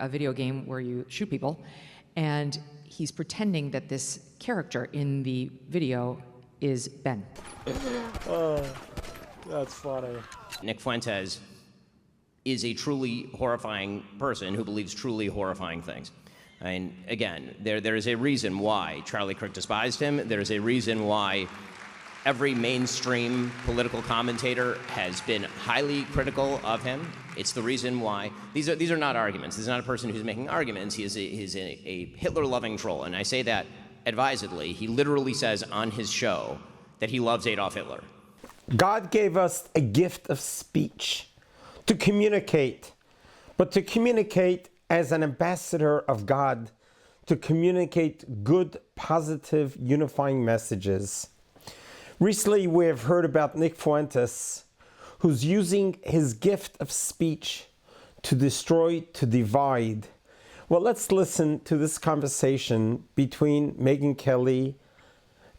a video game where you shoot people, and he's pretending that this character in the video is Ben. Oh, that's funny. Nick Fuentes is a truly horrifying person who believes truly horrifying things. I mean, again, there is a reason why Charlie Kirk despised him. There is a reason why every mainstream political commentator has been highly critical of him. It's the reason why these are not arguments. This is not a person who's making arguments. He is a Hitler-loving troll, and I say that advisedly. He literally says on his show that he loves Adolf Hitler. God gave us a gift of speech to communicate, but to communicate as an ambassador of God, to communicate good, positive, unifying messages. Recently, we have heard about Nick Fuentes, who's using his gift of speech to destroy, to divide. Well, let's listen to this conversation between Megyn Kelly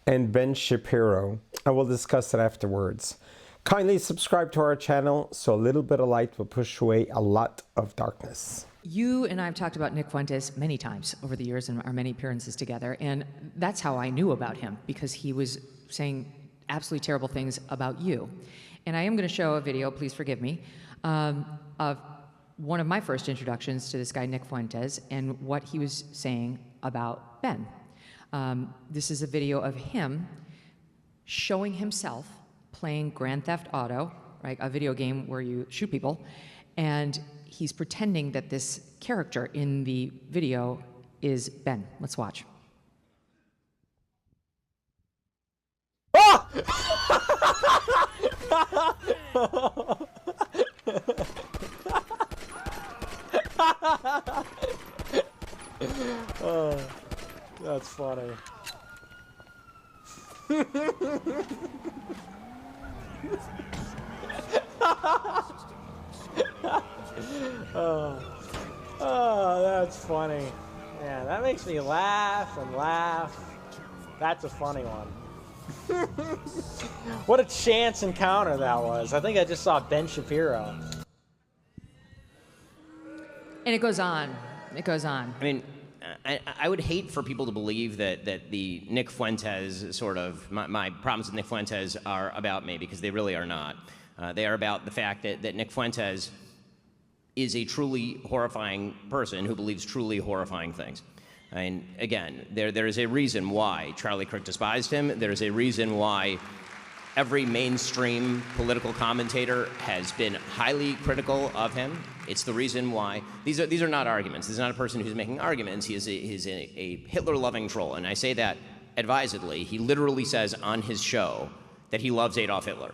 and Ben Shapiro, and we'll discuss it afterwards. Kindly subscribe to our channel so a little bit of light will push away a lot of darkness. You and I have talked about Nick Fuentes many times over the years in our many appearances together, and that's how I knew about him, because he was saying absolutely terrible things about you. And I am going to show a video, please forgive me, of one of my first introductions to this guy, Nick Fuentes, and what he was saying about Ben. This is a video of him showing himself playing Grand Theft Auto, right, a video game where you shoot people, and he's pretending that this character in the video is Ben. Let's watch. Ah! Oh, that's funny. Oh, that's funny. Yeah, that makes me laugh and laugh. That's a funny one. What a chance encounter that was. I think I just saw Ben Shapiro. And it goes on. It goes on. I mean, I would hate for people to believe that the Nick Fuentes sort of, my problems with Nick Fuentes are about me, because they really are not. They are about the fact that Nick Fuentes is a truly horrifying person who believes truly horrifying things. I mean, again, there is a reason why Charlie Kirk despised him. There is a reason why every mainstream political commentator has been highly critical of him. It's the reason why these are not arguments. This is not a person who's making arguments. He is a Hitler-loving troll, and I say that advisedly. He literally says on his show that he loves Adolf Hitler.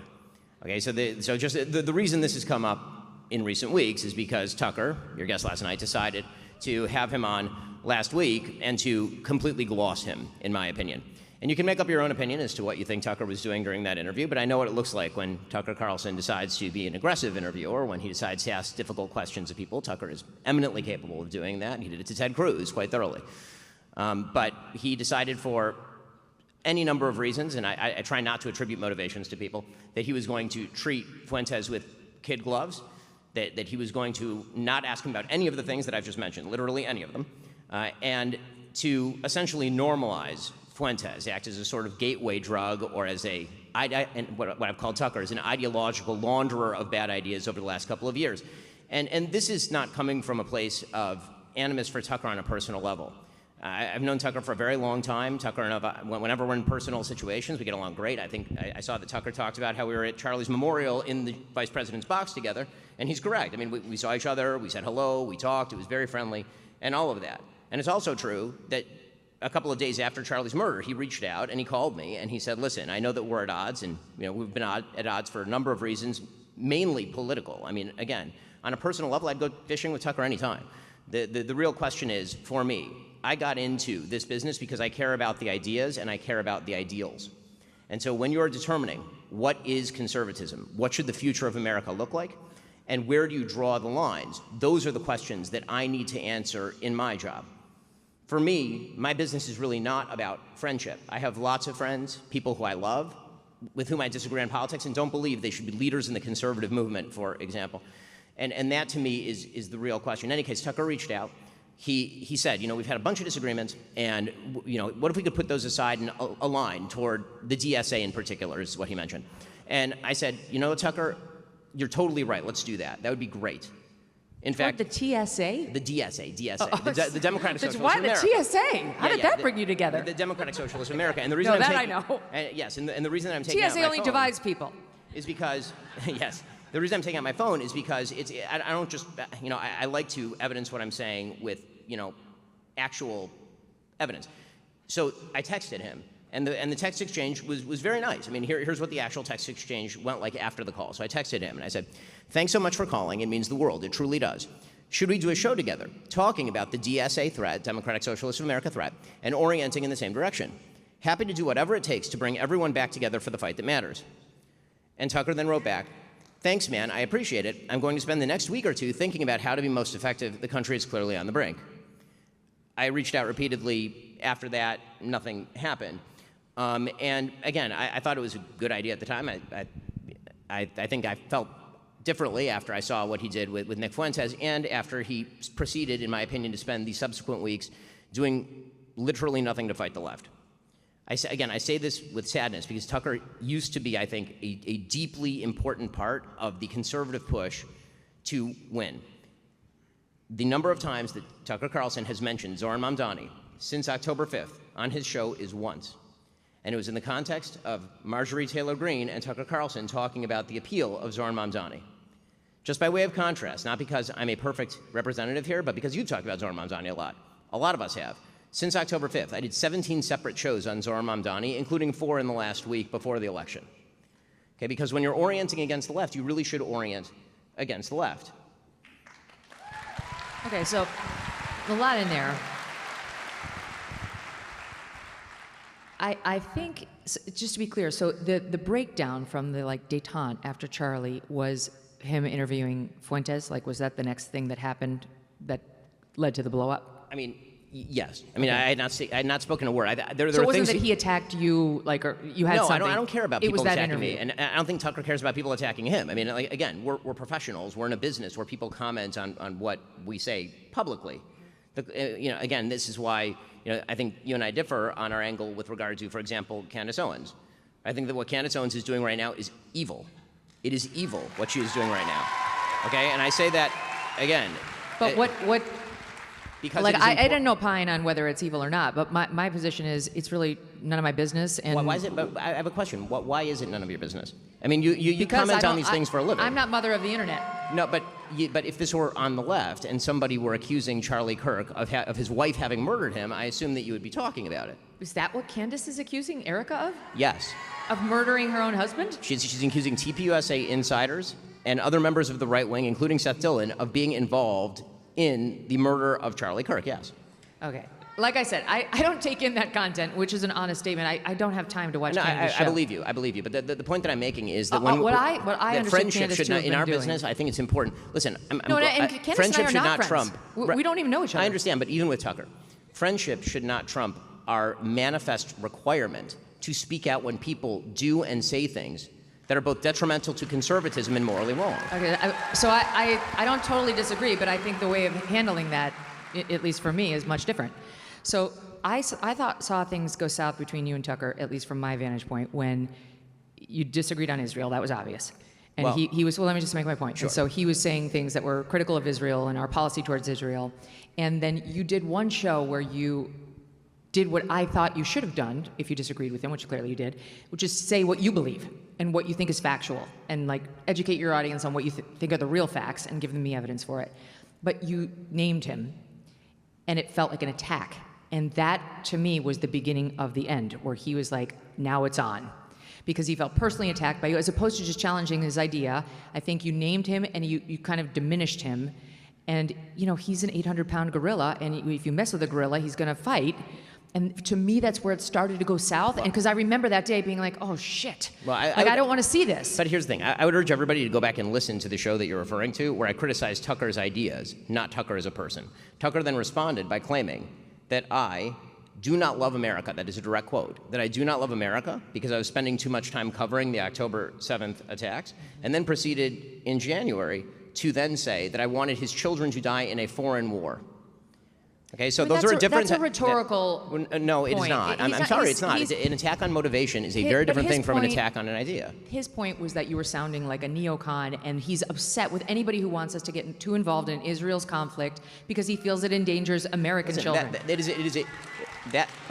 Okay, so the reason this has come up in recent weeks is because Tucker, your guest last night, decided to have him on last week and to completely gloss him, in my opinion. And you can make up your own opinion as to what you think Tucker was doing during that interview, but I know what it looks like when Tucker Carlson decides to be an aggressive interviewer, when he decides to ask difficult questions of people. Tucker is eminently capable of doing that. He did it to Ted Cruz quite thoroughly. But he decided, for any number of reasons, and I try not to attribute motivations to people, that he was going to treat Fuentes with kid gloves, that he was going to not ask him about any of the things that I've just mentioned, literally any of them, and to essentially normalize Fuentes, act as a sort of gateway drug, or as what I've called Tucker, as an ideological launderer of bad ideas over the last couple of years. And this is not coming from a place of animus for Tucker on a personal level. I've known Tucker for a very long time. Tucker and I, whenever we're in personal situations, we get along great. I think I saw that Tucker talked about how we were at Charlie's memorial in the vice president's box together, and he's correct. I mean, we saw each other, we said hello, we talked, it was very friendly, and all of that. And it's also true that a couple of days after Charlie's murder, he reached out and he called me and he said, listen, I know that we're at odds, and we've been at odds for a number of reasons, mainly political. I mean, again, on a personal level, I'd go fishing with Tucker anytime. The real question is, for me, I got into this business because I care about the ideas and I care about the ideals. And so when you're determining what is conservatism, what should the future of America look like, and where do you draw the lines, those are the questions that I need to answer in my job. For me, my business is really not about friendship. I have lots of friends, people who I love, with whom I disagree on politics and don't believe they should be leaders in the conservative movement, for example. And that to me is the real question. In any case, Tucker reached out. He said, we've had a bunch of disagreements, and what if we could put those aside and align toward the DSA in particular, is what he mentioned. And I said, Tucker, you're totally right. Let's do that. That would be great. In fact, the TSA? The DSA, the Democratic Socialists of Why America. the TSA? How did that bring you together? The Democratic Socialists of America. And the reason No, I'm that taking, I know. Yes, and the reason that I'm taking out TSA my only phone divides people. is because, yes, the reason I'm taking out my phone is because I don't just, I like to evidence what I'm saying with, actual evidence. So I texted him, and the text exchange was very nice. I mean, here's what the actual text exchange went like after the call. So I texted him, and I said, thanks so much for calling. It means the world. It truly does. Should we do a show together talking about the DSA threat, Democratic Socialists of America threat, and orienting in the same direction? Happy to do whatever it takes to bring everyone back together for the fight that matters. And Tucker then wrote back, thanks, man. I appreciate it. I'm going to spend the next week or two thinking about how to be most effective. The country is clearly on the brink. I reached out repeatedly after that. Nothing happened. And again, I thought it was a good idea at the time. I think I felt differently after I saw what he did with Nick Fuentes, and after he proceeded, in my opinion, to spend the subsequent weeks doing literally nothing to fight the left. I say this with sadness because Tucker used to be, I think, a deeply important part of the conservative push to win. The number of times that Tucker Carlson has mentioned Zohran Mamdani since October 5th on his show is once. And it was in the context of Marjorie Taylor Greene and Tucker Carlson talking about the appeal of Zohran Mamdani. Just by way of contrast, not because I'm a perfect representative here, but because you talked about Zohran Mamdani a lot. A lot of us have. Since October 5th, I did 17 separate shows on Zohran Mamdani, including 4 in the last week before the election. Okay, because when you're orienting against the left, you really should orient against the left. Okay, so a lot in there. I think, just to be clear, so the breakdown from the detente after Charlie was him interviewing Fuentes? Was that the next thing that happened that led to the blow up? I mean, yes. I mean, okay. I had not spoken a word. There so it were wasn't things that he attacked you, or you had no, something? I don't care about people attacking interview. me, and I don't think Tucker cares about people attacking him. I mean, again, we're professionals. We're in a business where people comment on what we say publicly. Again, this is why I think you and I differ on our angle with regard to, for example, Candace Owens. I think that what Candace Owens is doing right now is evil. It is evil what she is doing right now. Okay, and I say that again. But what? Because I didn't opine on whether it's evil or not, but my position is it's really none of my business. And why is it? But I have a question. Why is it none of your business? I mean, you comment on these things for a living. I'm not mother of the internet. No, but if this were on the left and somebody were accusing Charlie Kirk of his wife having murdered him, I assume that you would be talking about it. Is that what Candace is accusing Erica of? Yes. Of murdering her own husband? She's accusing TPUSA insiders and other members of the right wing, including Seth Dillon, of being involved in the murder of Charlie Kirk, yes. Okay. Like I said, I don't take in that content, which is an honest statement. I don't have time to watch Candace's show. I believe you. But the point that I'm making is that what I that understood friendship Candace should to not, have in been our doing. business, I think it's important. Listen, Candace friendship and I are should not friends. trump. We don't even know each other. I understand, but even with Tucker, friendship should not trump our manifest requirement to speak out when people do and say things that are both detrimental to conservatism and morally wrong. Okay, so I don't totally disagree, but I think the way of handling that, at least for me, is much different. So I saw things go south between you and Tucker, at least from my vantage point, when you disagreed on Israel. That was obvious. And he was, well, let me just make my point. Sure. And so he was saying things that were critical of Israel and our policy towards Israel. And then you did one show where you did what I thought you should have done if you disagreed with him, which clearly you did, which is say what you believe and what you think is factual and educate your audience on what you think are the real facts and give them the evidence for it. But you named him and it felt like an attack. And that, to me, was the beginning of the end, where he was like, now it's on. Because he felt personally attacked by you, as opposed to just challenging his idea. I think you named him and you kind of diminished him. And, he's an 800-pound gorilla, and if you mess with a gorilla, he's going to fight. And to me, that's where it started to go south. And because I remember that day being like, oh, shit. Well, I don't want to see this. But here's the thing. I would urge everybody to go back and listen to the show that you're referring to, where I criticized Tucker's ideas, not Tucker as a person. Tucker then responded by claiming that I do not love America. That is a direct quote. That I do not love America because I was spending too much time covering the October 7th attacks, and then proceeded in January to then say that I wanted his children to die in a foreign war. Okay, so I mean, those are different. That's a rhetorical. No, it is point. not. I'm sorry, it's not. An attack on motivation is a very different thing from an attack on an idea. His point was that you were sounding like a neocon, and he's upset with anybody who wants us to get too involved in Israel's conflict because he feels it endangers American children.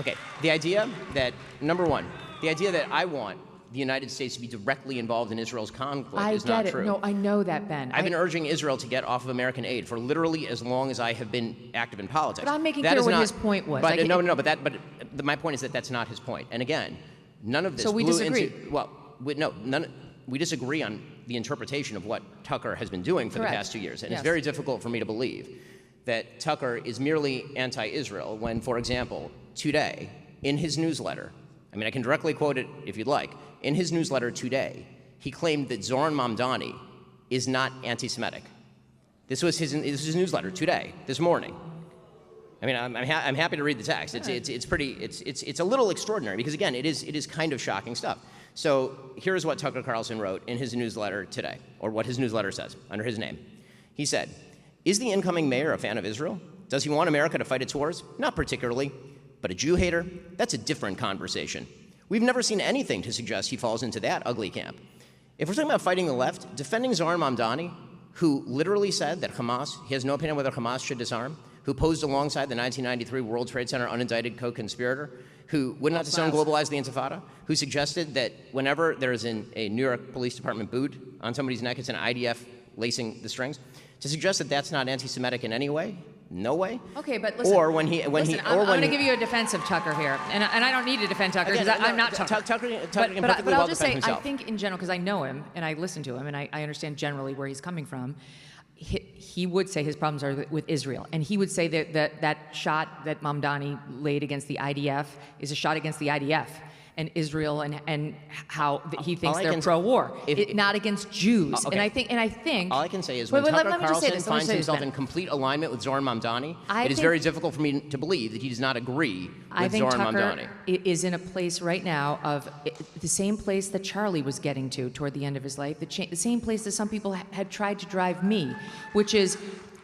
Okay, the idea that, number one, the idea that I want the United States to be directly involved in Israel's conflict is not true. No, I know that, Ben. I've been urging Israel to get off of American aid for literally as long as I have been active in politics. But I'm making clear what his point was. But my point is that that's not his point. And again, none of this. So we disagree. We disagree on the interpretation of what Tucker has been doing for the past 2 years, and it's very difficult for me to believe that Tucker is merely anti-Israel when, for example, today in his newsletter, I mean, I can directly quote it if you'd like. In his newsletter today, he claimed that Zoran Mamdani is not anti-Semitic. This was his newsletter today, this morning. I mean, I'm happy to read the text. It's a little extraordinary because again, it is kind of shocking stuff. So here's what Tucker Carlson wrote in his newsletter today, or what his newsletter says under his name. He said, "Is the incoming mayor a fan of Israel? Does he want America to fight its wars? Not particularly. But a Jew hater? That's a different conversation. We've never seen anything to suggest he falls into that ugly camp. If we're talking about fighting the left, defending Zoran Mamdani, who literally said that he has no opinion whether Hamas should disarm, who posed alongside the 1993 World Trade Center unindicted co-conspirator, who would not disown globalize the Intifada, who suggested that whenever there is a New York Police Department boot on somebody's neck, it's an IDF lacing the strings, to suggest that that's not anti-Semitic in any way? No way. Okay, but listen. Or I'm going to give you a defense of Tucker here, and I don't need to defend Tucker because I'm not Tucker. Tucker can perfectly but well I'll just defend say, himself. I think in general, because I know him and I listen to him and I understand generally where he's coming from. He would say his problems are with Israel, and he would say that shot that Mamdani laid against the IDF is a shot against the IDF. And Israel and how he thinks they're pro-war, not against Jews. Okay. And I think all I can say is when Tucker Carlson finds himself in Ben. complete alignment with Zoran Mamdani, it is very difficult for me to believe that he does not agree with Zoran Mamdani. I think Tucker is in a place right now of the same place that Charlie was getting to toward the end of his life, the same place that some people had tried to drive me, which is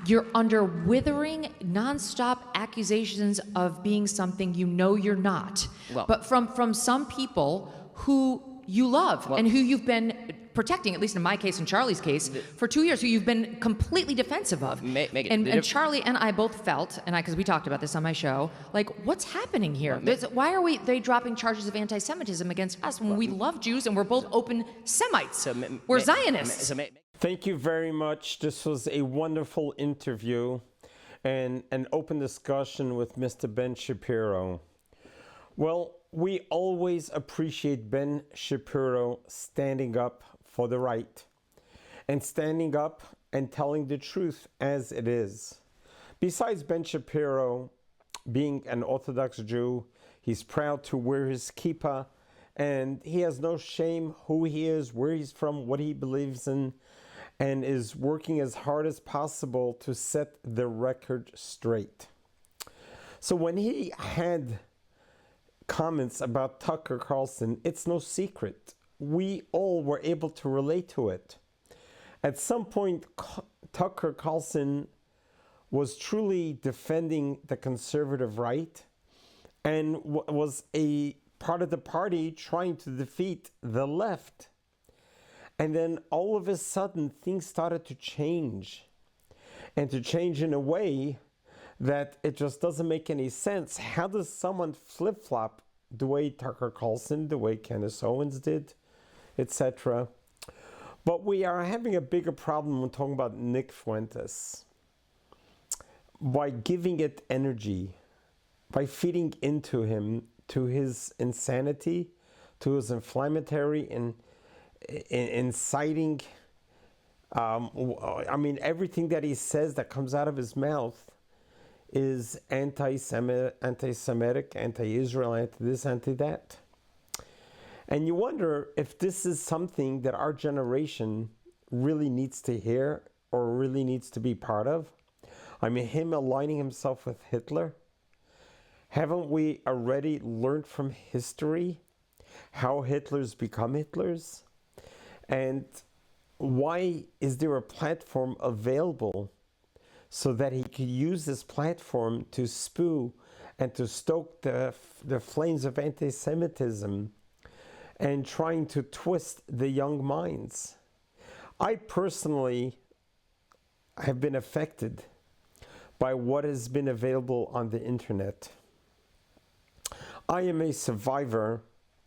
you're under withering, nonstop accusations of being something you know you're not. But from some people who you love and who you've been protecting, at least in my case and Charlie's case, for 2 years, who you've been completely defensive of. Megyn, and Charlie and I both felt, because we talked about this on my show, like, what's happening here? Why are they dropping charges of anti-Semitism against us when we love Jews and we're both open Semites? We're Zionists. Thank you very much. This was a wonderful interview and an open discussion with Mr. Ben Shapiro. Well, we always appreciate Ben Shapiro standing up for the right and standing up and telling the truth as it is. Besides Ben Shapiro being an Orthodox Jew, he's proud to wear his kippah, and he has no shame who he is, where he's from, what he believes in, and is working as hard as possible to set the record straight. So when he had comments about Tucker Carlson, it's no secret. We all were able to relate to it. At some point, Tucker Carlson was truly defending the conservative right and was a part of the party trying to defeat the left. And then all of a sudden, things started to change. And to change in a way that it just doesn't make any sense. How does someone flip-flop the way Tucker Carlson, the way Candace Owens did, etc.? But we are having a bigger problem when talking about Nick Fuentes. By giving it energy, by feeding into him, to his insanity, to his inflammatory and inciting, everything that he says that comes out of his mouth is anti-Semitic, anti-Israel, anti-this, anti-that. And you wonder if this is something that our generation really needs to hear or really needs to be part of. I mean, him aligning himself with Hitler. Haven't we already learned from history how Hitlers become Hitlers? And why is there a platform available so that he could use this platform to spew and to stoke the flames of anti-Semitism and trying to twist the young minds? I personally have been affected by what has been available on the internet. I am a survivor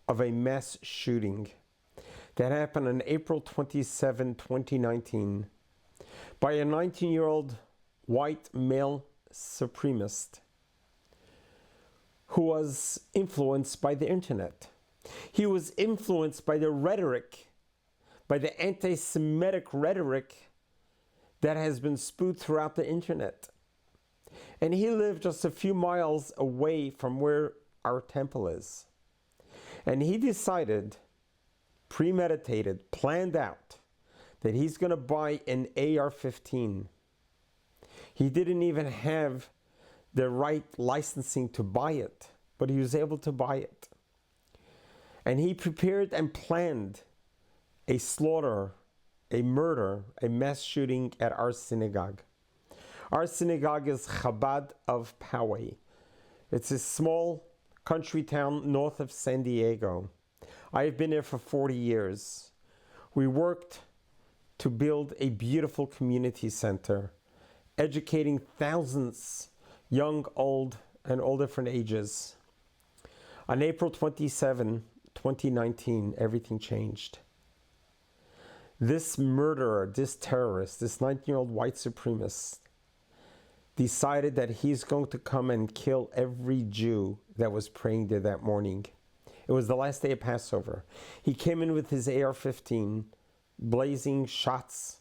of a mass shooting that happened on April 27, 2019, by a 19-year-old white male supremacist who was influenced by the internet. He was influenced by the rhetoric, by the anti-Semitic rhetoric that has been spewed throughout the internet. And he lived just a few miles away from where our temple is. And he decided, premeditated, planned out, that he's going to buy an AR-15. He didn't even have the right licensing to buy it, but he was able to buy it. And he prepared and planned a slaughter, a murder, a mass shooting at our synagogue. Our synagogue is Chabad of Poway. It's a small country town north of San Diego. I have been there for 40 years. We worked to build a beautiful community center, educating thousands, young, old, and all different ages. On April 27, 2019, everything changed. This murderer, this terrorist, this 19-year-old white supremacist decided that he's going to come and kill every Jew that was praying there that morning. It was the last day of Passover. He came in with his AR-15, blazing shots.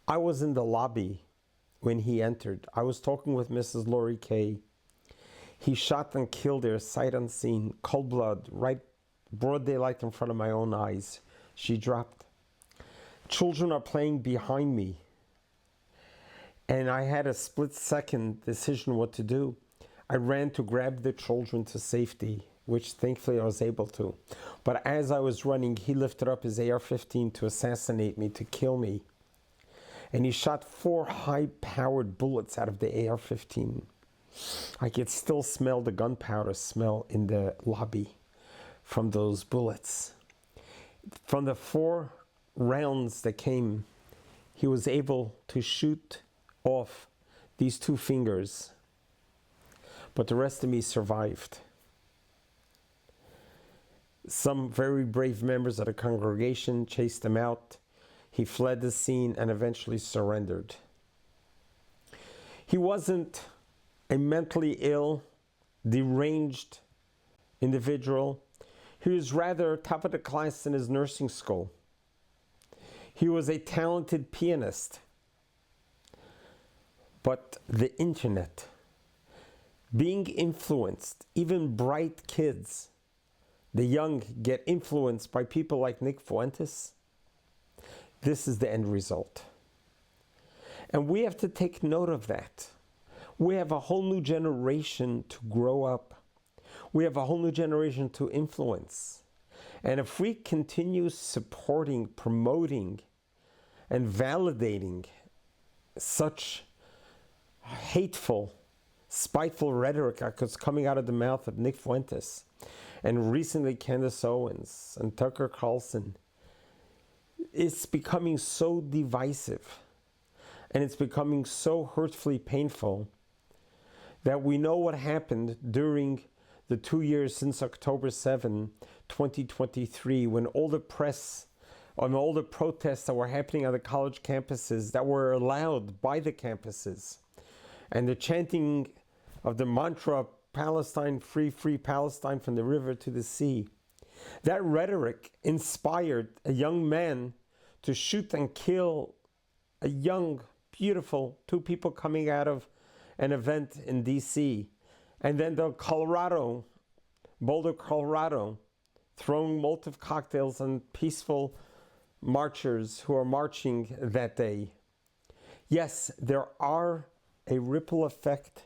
I was in the lobby when he entered. I was talking with Mrs. Lori Kay. He shot and killed her sight unseen, cold blood, right broad daylight in front of my own eyes. She dropped. Children are playing behind me. And I had a split-second decision what to do. I ran to grab the children to safety, which thankfully I was able to. But as I was running, he lifted up his AR-15 to assassinate me, to kill me. And he shot 4 high-powered bullets out of the AR-15. I could still smell the gunpowder smell in the lobby from those bullets. From the 4 rounds that came, he was able to shoot off these 2 fingers. But the rest of me survived. Some very brave members of the congregation chased him out. He fled the scene and eventually surrendered. He wasn't a mentally ill, deranged individual. He was rather top of the class in his nursing school. He was a talented pianist. But the internet, being influenced, even bright kids, the young get influenced by people like Nick Fuentes. This is the end result. And we have to take note of that. We have a whole new generation to grow up. We have a whole new generation to influence. And if we continue supporting, promoting, and validating such hateful, spiteful rhetoric that's coming out of the mouth of Nick Fuentes, and recently Candace Owens and Tucker Carlson, it's becoming so divisive and it's becoming so hurtfully painful that we know what happened during the 2 years since October 7, 2023, when all the press on all the protests that were happening on the college campuses that were allowed by the campuses, and the chanting of the mantra, Palestine, free, free Palestine from the river to the sea. That rhetoric inspired a young man to shoot and kill a young, beautiful 2 people coming out of an event in DC. And then the Boulder, Colorado, throwing Molotov cocktails on peaceful marchers who are marching that day. Yes, there are a ripple effect,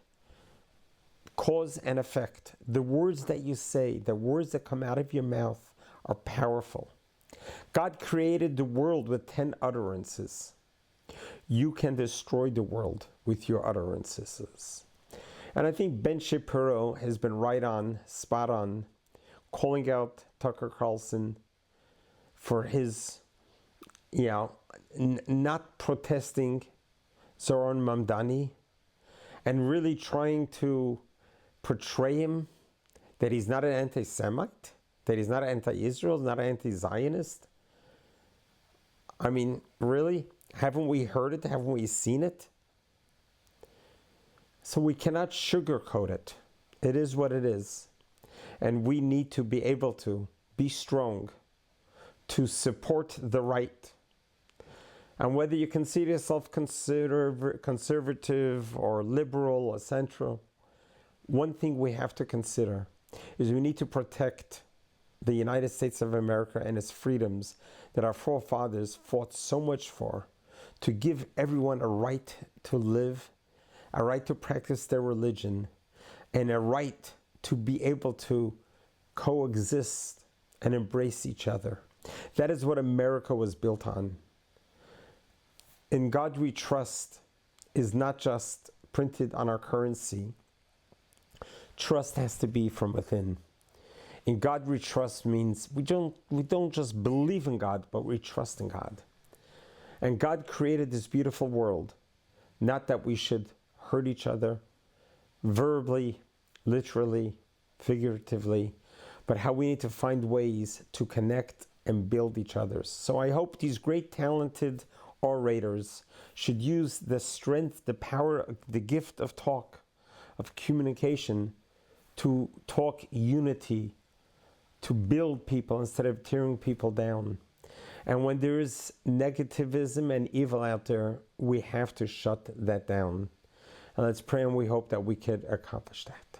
cause and effect. The words that you say, the words that come out of your mouth are powerful. God God created the world with 10 utterances. You can destroy the world with your utterances. And I think Ben Shapiro has been right on, spot on, calling out Tucker Carlson for his, not protesting Zoran Mamdani and really trying to portray him that he's not an anti-Semite, that he's not anti-Israel, not an anti-Zionist. I mean, really? Haven't we heard it? Haven't we seen it? So we cannot sugarcoat it. It is what it is. And we need to be able to be strong, to support the right. And whether you consider yourself conservative or liberal or central, one thing we have to consider is we need to protect the United States of America and its freedoms that our forefathers fought so much for, to give everyone a right to live, a right to practice their religion, and a right to be able to coexist and embrace each other. That is what America was built on. In God we trust is not just printed on our currency. Trust has to be from within. In God we trust means we don't just believe in God, but we trust in God. And God created this beautiful world, not that we should hurt each other verbally, literally, figuratively, but how we need to find ways to connect and build each other. So I hope these great talented orators should use the strength, the power, the gift of talk, of communication, to talk unity, to build people instead of tearing people down. And when there is negativism and evil out there, we have to shut that down. And let's pray, and we hope that we could accomplish that.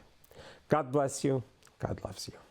God bless you. God loves you.